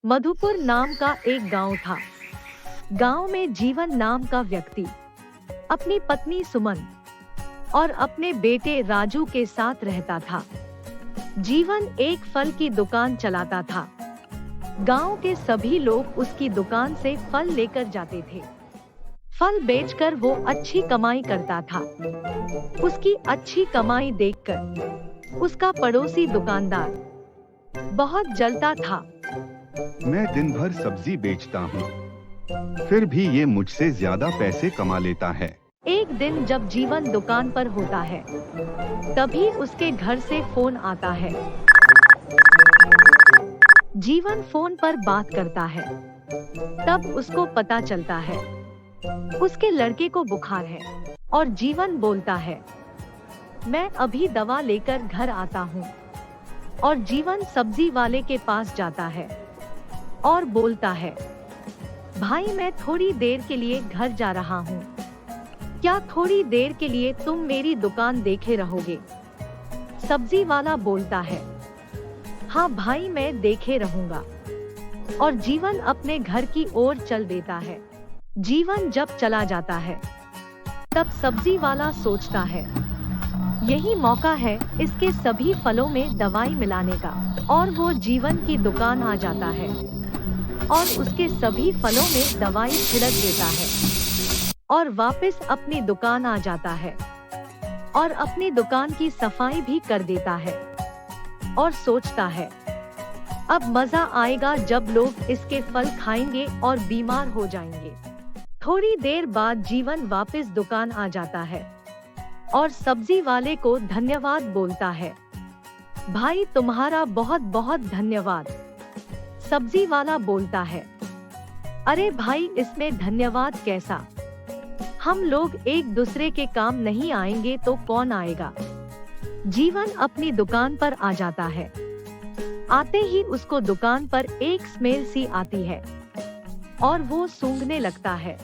मधुपुर नाम का एक गांव था। गांव में जीवन नाम का व्यक्ति अपनी पत्नी सुमन और अपने बेटे राजू के साथ रहता था। जीवन एक फल की दुकान चलाता था। गांव के सभी लोग उसकी दुकान से फल लेकर जाते थे। फल बेचकर वो अच्छी कमाई करता था। उसकी अच्छी कमाई देखकर उसका पड़ोसी दुकानदार बहुत जलता था। मैं दिन भर सब्जी बेचता हूँ, फिर भी ये मुझसे ज्यादा पैसे कमा लेता है। एक दिन जब जीवन दुकान पर होता है, तभी उसके घर से फोन आता है। जीवन फोन पर बात करता है। तब उसको पता चलता है उसके लड़के को बुखार है और जीवन बोलता है, मैं अभी दवा लेकर घर आता हूँ। और जीवन सब्जी वाले के पास जाता है और बोलता है, भाई मैं थोड़ी देर के लिए घर जा रहा हूँ, क्या थोड़ी देर के लिए तुम मेरी दुकान देखे रहोगे? सब्जी वाला बोलता है, हाँ भाई मैं देखे रहूंगा। और जीवन अपने घर की ओर चल देता है। जीवन जब चला जाता है, तब सब्जी वाला सोचता है, यही मौका है इसके सभी फलों में दवाई मिलाने का। और वो जीवन की दुकान आ जाता है और उसके सभी फलों में दवाई छिड़क देता है और वापस अपनी दुकान आ जाता है और अपनी दुकान की सफाई भी कर देता है और सोचता है, अब मजा आएगा जब लोग इसके फल खाएंगे और बीमार हो जाएंगे। थोड़ी देर बाद जीवन वापस दुकान आ जाता है और सब्जी वाले को धन्यवाद बोलता है, भाई तुम्हारा बहुत बहुत धन्यवाद। सब्जी वाला बोलता है, अरे भाई इसमें धन्यवाद कैसा, हम लोग एक दूसरे के काम नहीं आएंगे तो कौन आएगा। जीवन अपनी दुकान पर आ जाता है। आते ही उसको दुकान पर एक स्मेल सी आती है और वो सूंघने लगता है।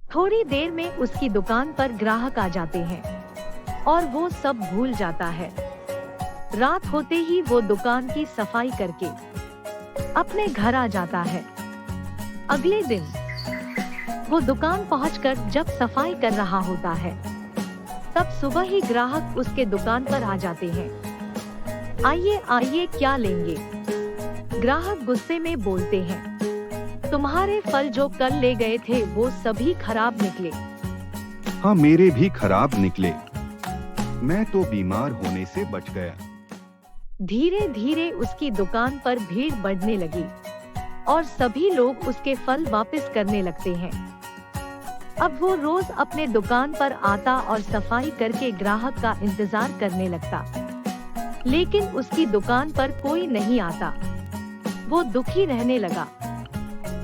थोड़ी देर में उसकी दुकान पर ग्राहक आ जाते हैं और वो सब भूल जाता है। रात होते ही वो दुकान की सफाई करके अपने घर आ जाता है। अगले दिन वो दुकान पहुंचकर जब सफाई कर रहा होता है, तब सुबह ही ग्राहक उसके दुकान पर आ जाते हैं। आइए आइए क्या लेंगे? ग्राहक गुस्से में बोलते हैं, तुम्हारे फल जो कल ले गए थे वो सभी खराब निकले। हाँ मेरे भी खराब निकले, मैं तो बीमार होने से बच गया। धीरे धीरे उसकी दुकान पर भीड़ बढ़ने लगी और सभी लोग उसके फल वापस करने लगते हैं। अब वो रोज अपने दुकान पर आता और सफाई करके ग्राहक का इंतजार करने लगता, लेकिन उसकी दुकान पर कोई नहीं आता। वो दुखी रहने लगा।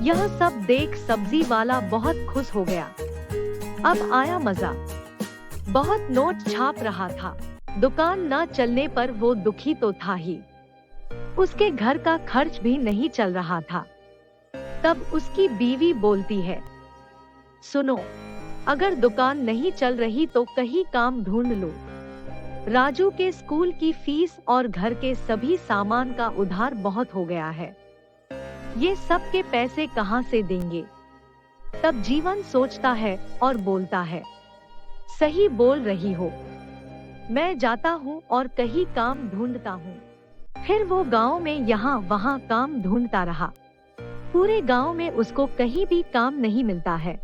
यह सब देख सब्जी वाला बहुत खुश हो गया। अब आया मजा। बहुत नोट छाप रहा था। दुकान न चलने पर वो दुखी तो था ही, उसके घर का खर्च भी नहीं चल रहा था। तब उसकी बीवी बोलती है, सुनो, अगर दुकान नहीं चल रही तो कहीं काम ढूंढ लो। राजू के स्कूल की फीस और घर के सभी सामान का उधार बहुत हो गया है, ये सब के पैसे कहाँ से देंगे? तब जीवन सोचता है और बोलता है, सही बोल रही हो, मैं जाता हूँ और कहीं काम ढूंढता हूँ। फिर वो गांव में यहाँ वहाँ काम ढूंढता रहा। पूरे गांव में उसको कहीं भी काम नहीं मिलता है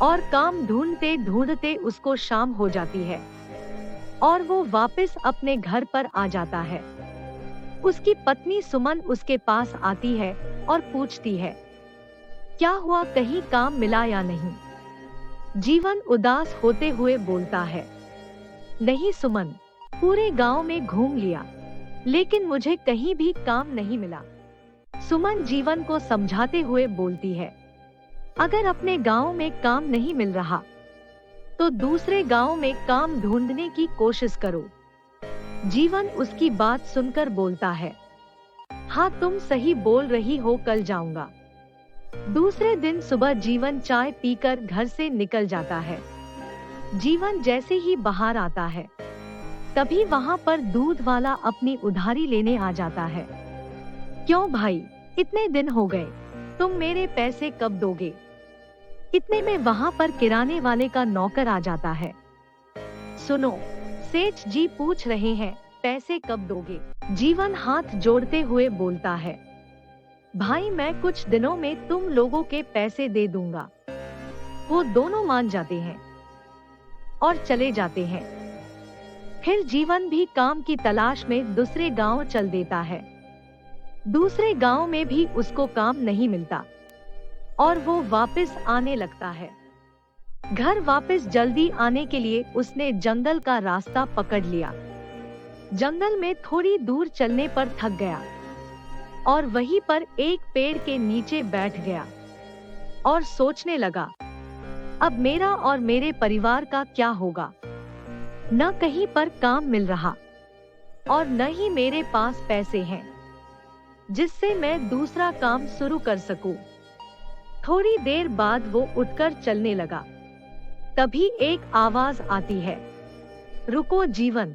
और काम ढूंढते ढूंढते उसको शाम हो जाती है और वो वापस अपने घर पर आ जाता है। उसकी पत्नी सुमन उसके पास आती है और पूछती है, क्या हुआ, कहीं काम मिला या नहीं? जीवन उदास होते हुए बोलता है, नहीं सुमन, पूरे गांव में घूम लिया, लेकिन मुझे कहीं भी काम नहीं मिला। सुमन जीवन को समझाते हुए बोलती है, अगर अपने गांव में काम नहीं मिल रहा तो दूसरे गांव में काम ढूंढने की कोशिश करो। जीवन उसकी बात सुनकर बोलता है, हाँ तुम सही बोल रही हो, कल जाऊंगा। दूसरे दिन सुबह जीवन चाय पीकर घर से निकल जाता है। जीवन जैसे ही बाहर आता है, तभी वहाँ पर दूध वाला अपनी उधारी लेने आ जाता है। क्यों भाई, इतने दिन हो गए, तुम मेरे पैसे कब दोगे? इतने में वहाँ पर किराने वाले का नौकर आ जाता है। सुनो, सेठ जी पूछ रहे हैं, पैसे कब दोगे? जीवन हाथ जोड़ते हुए बोलता है, भाई मैं कुछ दिनों में तुम लोगों के पैसे दे दूंगा। वो दोनों मान जाते हैं और चले जाते हैं। फिर जीवन भी काम की तलाश में दूसरे गांव चल देता है। दूसरे गांव में भी उसको काम नहीं मिलता और वो वापस आने लगता है। घर वापस जल्दी आने के लिए उसने जंगल का रास्ता पकड़ लिया। जंगल में थोड़ी दूर चलने पर थक गया और वहीं पर एक पेड़ के नीचे बैठ गया और सोचने लगा, अब मेरा और मेरे परिवार का क्या होगा? न कहीं पर काम मिल रहा और न ही मेरे पास पैसे हैं जिससे मैं दूसरा काम शुरू कर सकूं। थोड़ी देर बाद वो उठकर चलने लगा। तभी एक आवाज आती है, रुको जीवन।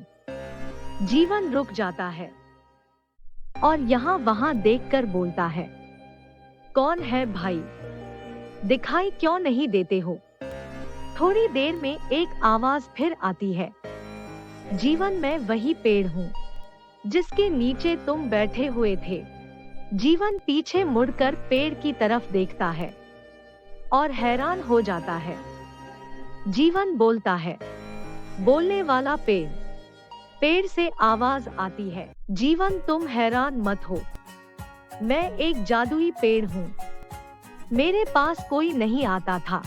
जीवन रुक जाता है और यहाँ वहाँ देखकर बोलता है, कौन है भाई? दिखाई क्यों नहीं देते हो? थोड़ी देर में एक आवाज फिर आती है, जीवन मैं वही पेड़ हूँ जिसके नीचे तुम बैठे हुए थे। जीवन पीछे मुड़कर पेड़ की तरफ देखता है और हैरान हो जाता है। जीवन बोलता है, बोलने वाला पेड़। पेड़ से आवाज आती है, जीवन तुम हैरान मत हो, मैं एक जादुई पेड़ हूँ। मेरे पास कोई नहीं आता था।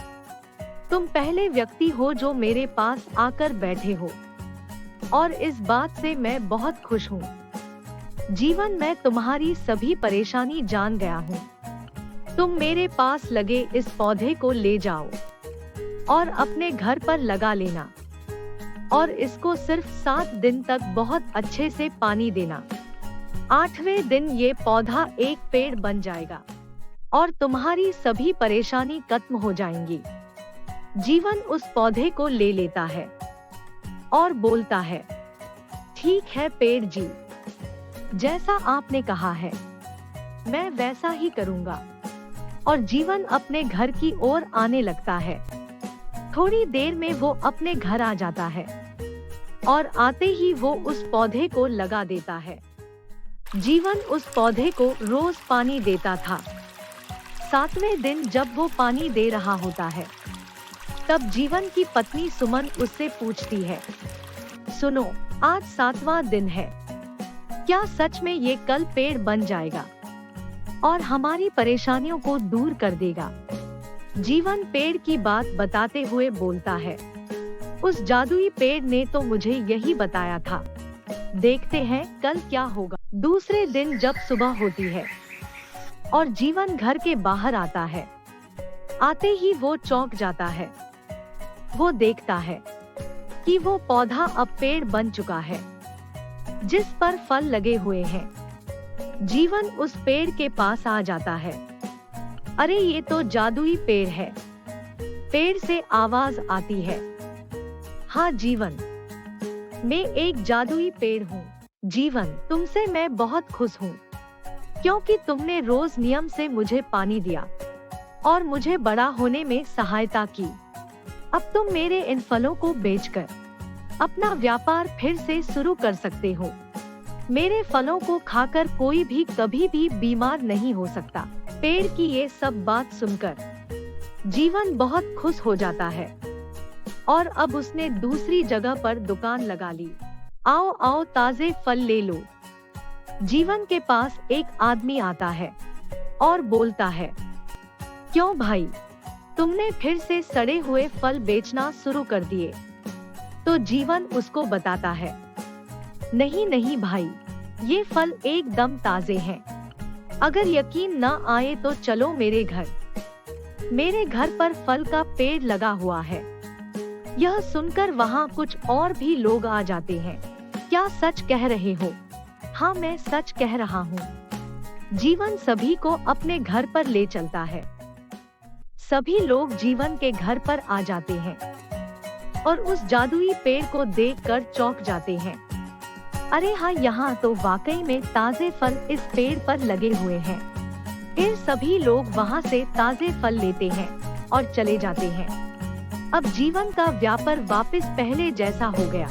तुम पहले व्यक्ति हो जो मेरे पास आकर बैठे हो और इस बात से मैं बहुत खुश हूँ। जीवन मैं तुम्हारी सभी परेशानी जान गया हूँ। तुम मेरे पास लगे इस पौधे को ले जाओ और अपने घर पर लगा लेना और इसको सिर्फ 7 दिन तक बहुत अच्छे से पानी देना। 8वें दिन ये पौधा एक पेड़ बन जाएगा और तुम्हारी सभी परेशानी खत्म हो जाएंगी। जीवन उस पौधे को ले लेता है और बोलता है, ठीक है पेड़ जी, जैसा आपने कहा है मैं वैसा ही करूँगा। और जीवन अपने घर की ओर आने लगता है। थोड़ी देर में वो अपने घर आ जाता है और आते ही वो उस पौधे को लगा देता है। जीवन उस पौधे को रोज पानी देता था। 7वें दिन जब वो पानी दे रहा होता है, तब जीवन की पत्नी सुमन उससे पूछती है, सुनो, आज 7वां दिन है, क्या सच में ये कल पेड़ बन जाएगा और हमारी परेशानियों को दूर कर देगा? जीवन पेड़ की बात बताते हुए बोलता है, उस जादुई पेड़ ने तो मुझे यही बताया था। देखते हैं कल क्या होगा। दूसरे दिन जब सुबह होती है और जीवन घर के बाहर आता है, आते ही वो चौंक जाता है। वो देखता है कि वो पौधा अब पेड़ बन चुका है जिस पर फल लगे हुए हैं। जीवन उस पेड़ के पास आ जाता है। अरे ये तो जादुई पेड़ है। पेड़ से आवाज आती है, हाँ जीवन, मैं एक जादुई पेड़ हूँ। जीवन, तुमसे मैं बहुत खुश हूँ क्योंकि तुमने रोज नियम से मुझे पानी दिया और मुझे बड़ा होने में सहायता की। अब तुम मेरे इन फलों को बेचकर अपना व्यापार फिर से शुरू कर सकते हो। मेरे फलों को खाकर कोई भी कभी भी बीमार नहीं हो सकता। पेड़ की ये सब बात सुनकर जीवन बहुत खुश हो जाता है और अब उसने दूसरी जगह पर दुकान लगा ली। आओ आओ ताजे फल ले लो। जीवन के पास एक आदमी आता है और बोलता है, क्यों भाई, तुमने फिर से सड़े हुए फल बेचना शुरू कर दिए? तो जीवन उसको बताता है, नहीं नहीं भाई, ये फल एकदम ताजे हैं। अगर यकीन न आए तो चलो मेरे घर। मेरे घर पर फल का पेड़ लगा हुआ है। यह सुनकर वहाँ कुछ और भी लोग आ जाते हैं। क्या सच कह रहे हो? हाँ, मैं सच कह रहा हूँ। जीवन सभी को अपने घर पर ले चलता है। सभी लोग जीवन के घर पर आ जाते हैं और उस जादुई पेड़ को देखकर चौंक जाते हैं। अरे हाँ, यहाँ तो वाकई में ताजे फल इस पेड़ पर लगे हुए हैं। फिर सभी लोग वहाँ से ताजे फल लेते हैं और चले जाते हैं। अब जीवन का व्यापार वापस पहले जैसा हो गया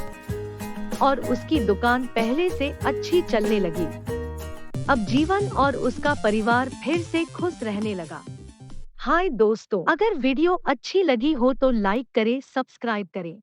और उसकी दुकान पहले से अच्छी चलने लगी। अब जीवन और उसका परिवार फिर से खुश रहने लगा। हाय दोस्तों, अगर वीडियो अच्छी लगी हो तो लाइक करें, सब्सक्राइब करें।